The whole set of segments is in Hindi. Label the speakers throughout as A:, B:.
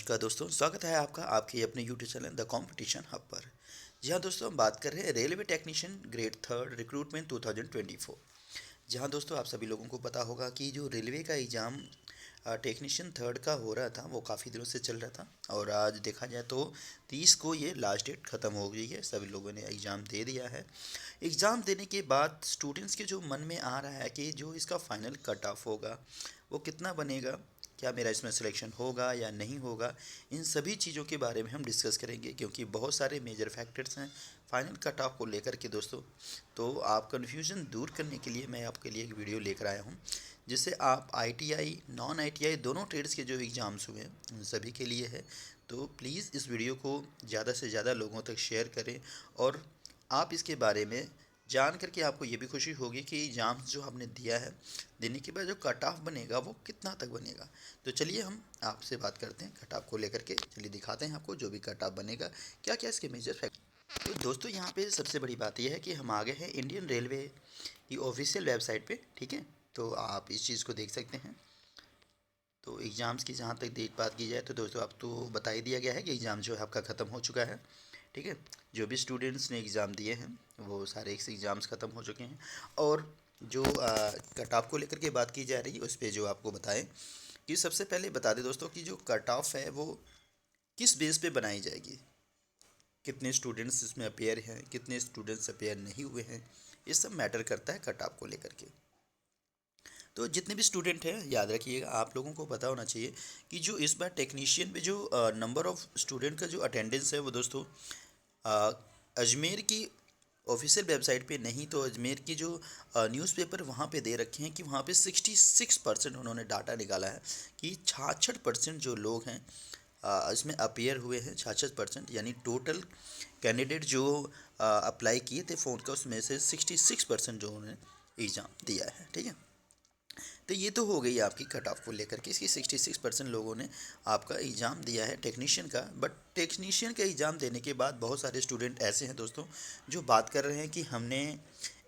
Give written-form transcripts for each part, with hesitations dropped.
A: नमस्कार दोस्तों, स्वागत है आपका आपके अपने YouTube channel the competition hub पर। जी हाँ दोस्तों, हम बात कर रहे हैं railway technician grade third recruitment 2024। जहाँ दोस्तों आप सभी लोगों को पता होगा कि जो रेलवे का एग्ज़ाम टेक्नीशियन थर्ड का हो रहा था वो काफ़ी दिनों से चल रहा था और आज देखा जाए तो 30 को ये लास्ट डेट ख़त्म हो गई है। सभी लोगों ने एग्ज़ाम दे दिया है। एग्ज़ाम देने के बाद स्टूडेंट्स के जो मन में आ रहा है कि जो इसका फाइनल कट ऑफ होगा वो कितना बनेगा, क्या मेरा इसमें सिलेक्शन होगा या नहीं होगा, इन सभी चीज़ों के बारे में हम डिस्कस करेंगे क्योंकि बहुत सारे मेजर फैक्टर्स हैं फाइनल कट ऑफ को लेकर के दोस्तों। तो आप कन्फ्यूज़न दूर करने के लिए मैं आपके लिए एक वीडियो लेकर आया हूँ जिससे आप आईटीआई नॉन आईटीआई दोनों ट्रेड्स के जो एग्ज़ाम्स हुए हैं उन सभी के लिए है। तो प्लीज़ इस वीडियो को ज़्यादा से ज़्यादा लोगों तक शेयर करें और आप इसके बारे में जान करके आपको ये भी खुशी होगी कि एग्ज़ाम्स जो आपने दिया है देने के बाद जो कट ऑफ बनेगा वो कितना तक बनेगा। तो चलिए हम आपसे बात करते हैं कट ऑफ को लेकर के। चलिए दिखाते हैं आपको जो भी कट ऑफ बनेगा क्या क्या इसके मेजर फैक्टर। तो दोस्तों यहाँ पे सबसे बड़ी बात यह है कि हम आ गए हैं इंडियन रेलवे की ऑफिशियल वेबसाइट पे, ठीक है। तो आप इस चीज़ को देख सकते हैं। तो एग्ज़ाम्स की जहाँ तक देख बात की जाए तो दोस्तों अब तो बता ही दिया गया है कि एग्ज़ाम जो है आपका ख़त्म हो चुका है, ठीक है। जो भी स्टूडेंट्स ने एग्ज़ाम दिए हैं वो सारे एग्ज़ाम्स ख़त्म हो चुके हैं। और जो कट ऑफ को लेकर के बात की जा रही है उस पर जो आपको बताएं कि सबसे पहले बता दें दोस्तों कि जो कट ऑफ है वो किस बेस पे बनाई जाएगी, कितने स्टूडेंट्स इसमें अपेयर हैं, कितने स्टूडेंट्स अपेयर नहीं हुए हैं, ये सब मैटर करता है कट ऑफ को लेकर के। तो जितने भी स्टूडेंट हैं याद रखिएगा, आप लोगों को पता होना चाहिए कि जो इस बार टेक्नीशियन में जो नंबर ऑफ़ स्टूडेंट का जो अटेंडेंस है वो दोस्तों अ, अजमेर की ऑफिशियल वेबसाइट पे नहीं तो अजमेर की जो न्यूज़पेपर वहाँ पे दे रखे हैं कि वहाँ पे 66% उन्होंने डाटा निकाला है कि 66% जो लोग हैं इसमें अपीयर हुए हैं। 66% यानी टोटल कैंडिडेट जो अप्लाई किए थे फ़ोन का उसमें से 66% जो उन्होंने एग्ज़ाम दिया है, ठीक है। तो ये तो हो गई आपकी कट ऑफ को लेकर के, इसकी 66% लोगों ने आपका एग्ज़ाम दिया है टेक्नीशियन का। बट टेक्नीशियन का एग्ज़ाम देने के बाद बहुत सारे स्टूडेंट ऐसे हैं दोस्तों जो बात कर रहे हैं कि हमने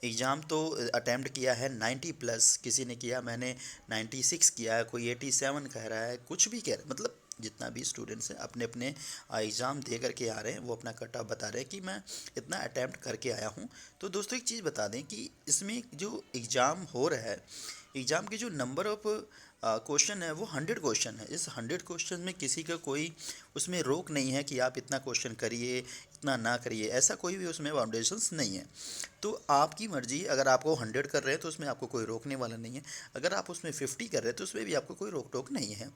A: एग्ज़ाम तो अटैम्प्ट किया है 90 प्लस, किसी ने किया मैंने 96 किया है, कोई 87 कह रहा है, कुछ भी कह रहा है। मतलब जितना भी स्टूडेंट्स हैं अपने अपने एग्ज़ाम दे करके आ रहे हैं, वो अपना कट ऑफ बता रहे हैं कि मैं इतना अटैम्प्ट करके आया हूँ। तो दोस्तों एक चीज़ बता दें कि इसमें जो एग्ज़ाम हो रहा है, एग्ज़ाम के जो नंबर ऑफ क्वेश्चन है वो 100 क्वेश्चन है। इस 100 क्वेश्चन में किसी का कोई उसमें रोक नहीं है कि आप इतना क्वेश्चन करिए इतना ना करिए, ऐसा कोई भी उसमें बाउंडेशंस नहीं है। तो आपकी मर्ज़ी, अगर आपको 100 कर रहे हैं तो उसमें आपको कोई रोकने वाला नहीं है, अगर आप उसमें 50 कर रहे हैं तो उसमें भी आपको कोई रोक टोक नहीं है।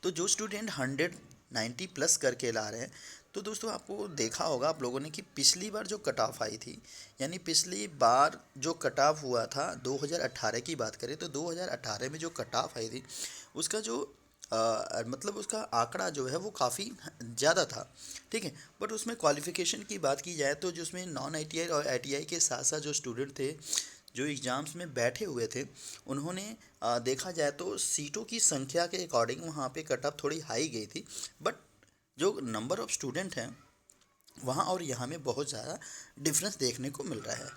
A: तो जो स्टूडेंट 190 प्लस करके ला रहे हैं, तो दोस्तों आपको देखा होगा आप लोगों ने कि पिछली बार जो कट ऑफ आई थी, यानी पिछली बार जो कट ऑफ हुआ था 2018 की बात करें तो 2018 में जो कट ऑफ आई थी उसका जो मतलब उसका आंकड़ा जो है वो काफ़ी ज़्यादा था, ठीक है। बट उसमें क्वालिफ़िकेशन की बात की जाए तो जिसमें नॉन आईटीआई और आईटीआई के साथ साथ जो स्टूडेंट थे जो एग्ज़ाम्स में बैठे हुए थे उन्होंने देखा जाए तो सीटों की संख्या के अकॉर्डिंग वहाँ पे कट ऑफ थोड़ी हाई गई थी। बट जो नंबर ऑफ़ स्टूडेंट हैं वहाँ और यहाँ में बहुत ज़्यादा डिफरेंस देखने को मिल रहा है।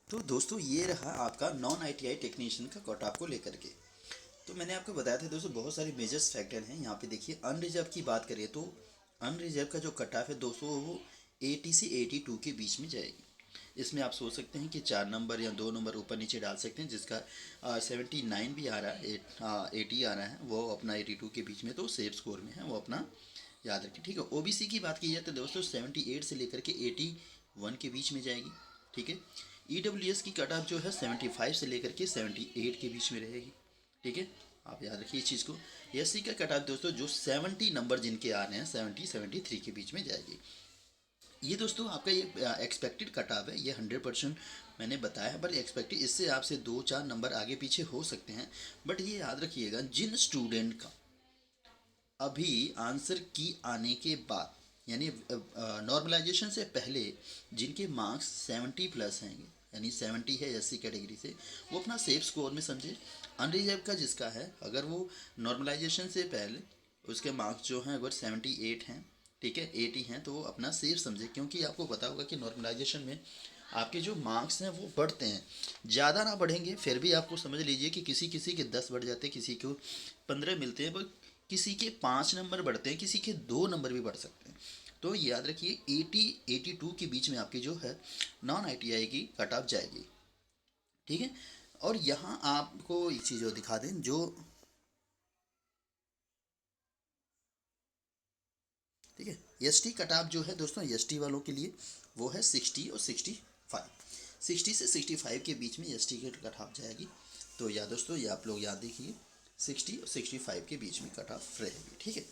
A: तो दोस्तों ये रहा आपका नॉन आईटीआई टेक्नीशियन का कट ऑफ को लेकर के। तो मैंने आपको बताया था दोस्तों बहुत सारे मेजर्स फैक्टर हैं। यहाँ पे देखिए अनरिजर्व की बात करें तो अनरिजर्व का जो कट ऑफ है दोस्तों वो 80 से 82 के बीच में जाएगी। इसमें आप सोच सकते हैं कि 4 नंबर या 2 नंबर ऊपर नीचे डाल सकते हैं, जिसका 79 भी आ रहा है, 80 आ रहा है, वो अपना 82 के बीच में तो सेफ स्कोर में है, वो अपना याद रखें, ठीक है। ओबीसी की बात की जाए तो दोस्तों 78 से लेकर के 81 के बीच में जाएगी, ठीक है। ईडब्ल्यूएस की कट ऑफ जो है 75 से लेकर के 78 के बीच में रहेगी, ठीक है। आप याद रखिए इस चीज़ को। एससी का कट ऑफ दोस्तों जो 70 नंबर जिनके आ रहे हैं 73 के बीच में जाएगी। ये दोस्तों आपका ये एक्सपेक्टेड कट ऑफ है, ये 100% मैंने बताया है, बट एक्सपेक्टेड इससे आपसे 2-4 नंबर आगे पीछे हो सकते हैं। बट ये याद रखिएगा जिन स्टूडेंट का अभी आंसर की आने के बाद यानी नॉर्मलाइजेशन से पहले जिनके मार्क्स 70 प्लस हैं, यानी 70 है एससी कैटेगरी से, वो अपना सेफ स्कोर में समझे। अनरिजर्व का जिसका है अगर वो नॉर्मलाइजेशन से पहले उसके मार्क्स जो हैं अगर 78 हैं, ठीक है, 80 हैं, तो वो अपना सेफ समझे, क्योंकि आपको पता होगा कि नॉर्मलाइजेशन में आपके जो मार्क्स हैं वो बढ़ते हैं। ज़्यादा ना बढ़ेंगे, फिर भी आपको समझ लीजिए कि किसी किसी के 10 बढ़ जाते हैं, किसी को 15 मिलते हैं, पर किसी के 5 नंबर बढ़ते हैं, किसी के 2 नंबर भी बढ़ सकते हैं। तो याद रखिए 80-82 के बीच में आपकी जो है नॉन ITI की कट ऑफ जाएगी। ठीक है। और यहाँ आपको एक चीज़ और दिखा दें, जो ठीक है, ST कट ऑफ जो है दोस्तों, ST वालों के लिए वो है 60 और 65। 60 से 65 के बीच में ST की कट ऑफ जाएगी। तो या दोस्तों ये आप लोग याद देखिए, 60 और 65 के बीच में कट ऑफ रहेगी। ठीक है।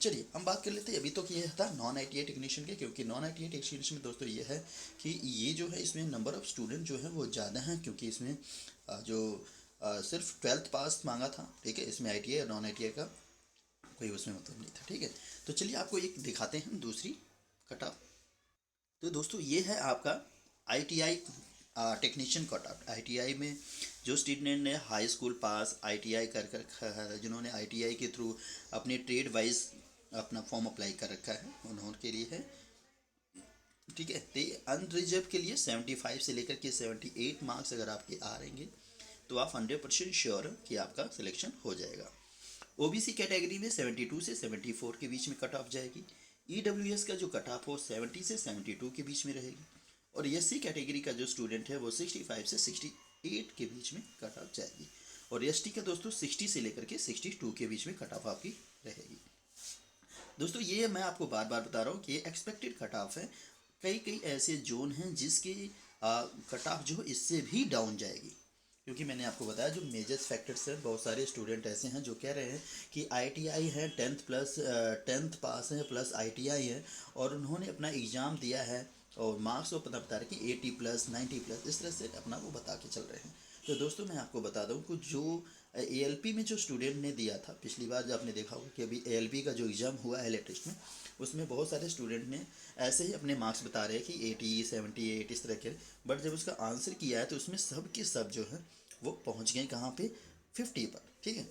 A: चलिए हम बात कर लेते हैं, अभी तो ये था नॉन ITI टेक्नीशियन के, क्योंकि नॉन ITI टेक्नीशियन में दोस्तों ये है कि ये जो है इसमें नंबर ऑफ़ स्टूडेंट जो है वो ज़्यादा हैं, क्योंकि इसमें जो सिर्फ 12th पास मांगा था। ठीक है, इसमें ITI और नॉन ITI का कोई उसमें मतलब नहीं था। ठीक है। तो चलिए आपको एक दिखाते हैं दूसरी कट ऑफ। तो दोस्तों ये है आपका ITI technician cut off. ITI में जो स्टूडेंट ने हाई स्कूल पास ITI कर रखा है, जिन्होंने ITI के थ्रू अपने ट्रेड वाइज अपना फॉर्म अप्लाई कर रखा है, उन्होंने के लिए है। ठीक है। तो अनरिजर्व के लिए 75 से लेकर के 78 मार्क्स अगर आपके आ रहेंगे तो आप 100% श्योर कि आपका सिलेक्शन हो जाएगा। OBC कैटेगरी में 72 से 74 के बीच में कट ऑफ जाएगी। EWS का जो कट ऑफ हो 70 से 72 के बीच में रहेगी। और SC कैटेगरी का जो स्टूडेंट है वो 65 से 68 के बीच में कट ऑफ जाएगी। और ST का दोस्तों 60 से लेकर के 62 के बीच में कट ऑफ आपकी रहेगी। दोस्तों ये मैं आपको बार बार बता रहा हूँ कि ये एक्सपेक्टेड कट ऑफ है। कई कई ऐसे जोन हैं जिसके कट ऑफ जो इससे भी डाउन जाएगी, क्योंकि मैंने आपको बताया जो मेजर फैक्टर्स हैं, बहुत सारे स्टूडेंट ऐसे हैं जो कह रहे हैं कि ITI है 10th पास है प्लस ITI है, और उन्होंने अपना एग्ज़ाम दिया है और मार्क्स वो पता बता रहे कि 80+, 90+, इस तरह से अपना वो बता के चल रहे हैं। तो दोस्तों मैं आपको बता दूं कि जो ALP में जो स्टूडेंट ने दिया था पिछली बार, जब आपने देखा होगा कि अभी ALP का जो एग्ज़ाम हुआ है लेटेस्ट में, उसमें बहुत सारे स्टूडेंट ने ऐसे ही अपने मार्क्स बता रहे हैं कि 80, 78 इस तरह के, बट जब उसका आंसर किया है तो उसमें सब के सब जो है वो पहुंच गए कहाँ पे, 50 पर। ठीक है।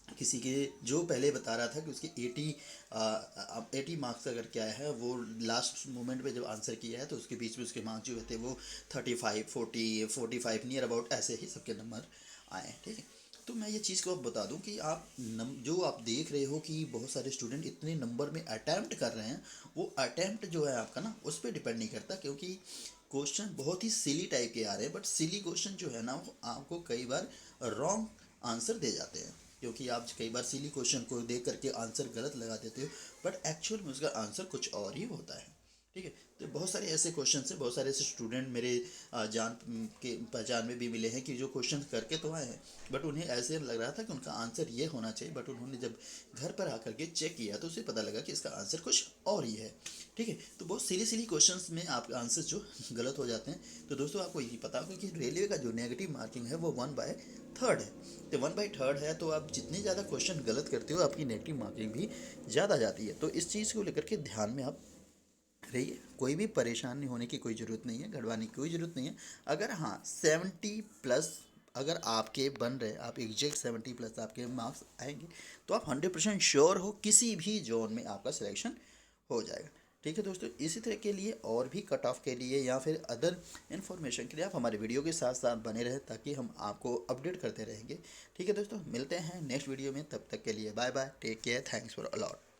A: किसी के जो पहले बता रहा था कि उसके 80 मार्क्स अगर क्या है, वो लास्ट मोमेंट पे जब आंसर किया है तो उसके बीच में उसके मार्क्स जो थे वो 35, 40, 45 नियर अबाउट ऐसे ही सबके नंबर आए। ठीक है। तो मैं ये चीज़ को बता दूं कि आप जो आप देख रहे हो कि बहुत सारे स्टूडेंट इतने नंबर में अटैम्प्ट कर रहे हैं, वो अटैम्प्ट जो है आपका ना उस पर डिपेंड नहीं करता, क्योंकि क्वेश्चन बहुत ही सिली टाइप के आ रहे हैं, बट सिली क्वेश्चन जो है ना वो आपको कई बार रॉन्ग आंसर दे जाते हैं, क्योंकि आप कई बार सिली क्वेश्चन को देख करके आंसर गलत लगा देते हो, बट एक्चुअल में उसका आंसर कुछ और ही होता है। ठीक है। तो बहुत सारे ऐसे क्वेश्चन हैं, बहुत सारे ऐसे स्टूडेंट मेरे जान के पहचान में भी मिले हैं कि जो क्वेश्चन करके तो आए हैं, बट उन्हें ऐसे लग रहा था कि उनका आंसर ये होना चाहिए, बट उन्होंने जब घर पर आकर के चेक किया तो उसे पता लगा कि इसका आंसर कुछ और ही है। ठीक है। तो बहुत सिली सिली क्वेश्चंस में आपके आंसर जो गलत हो जाते हैं। तो दोस्तों आपको यही पता होगा कि रेलवे का जो नेगेटिव मार्किंग है वो 1/3 है। तो 1/3 है, तो आप जितने ज़्यादा क्वेश्चन गलत करते हो आपकी नेगेटिव मार्किंग भी ज़्यादा जाती है। तो इस चीज़ को लेकर के ध्यान में आप रहिए। कोई भी परेशानी होने की कोई ज़रूरत नहीं है, घबराने की कोई ज़रूरत नहीं है। अगर हाँ 70+ अगर आपके बन रहे, आप एग्जैक्ट 70+ आपके मार्क्स आएंगे तो आप 100% श्योर हो किसी भी जोन में आपका सिलेक्शन हो जाएगा। ठीक है दोस्तों, इसी तरह के लिए और भी कट ऑफ के लिए या फिर अदर इन्फॉर्मेशन के लिए आप हमारे वीडियो के साथ साथ बने रहें, ताकि हम आपको अपडेट करते रहेंगे। ठीक है दोस्तों, मिलते हैं नेक्स्ट वीडियो में, तब तक के लिए bye bye, take care, thanks for allot.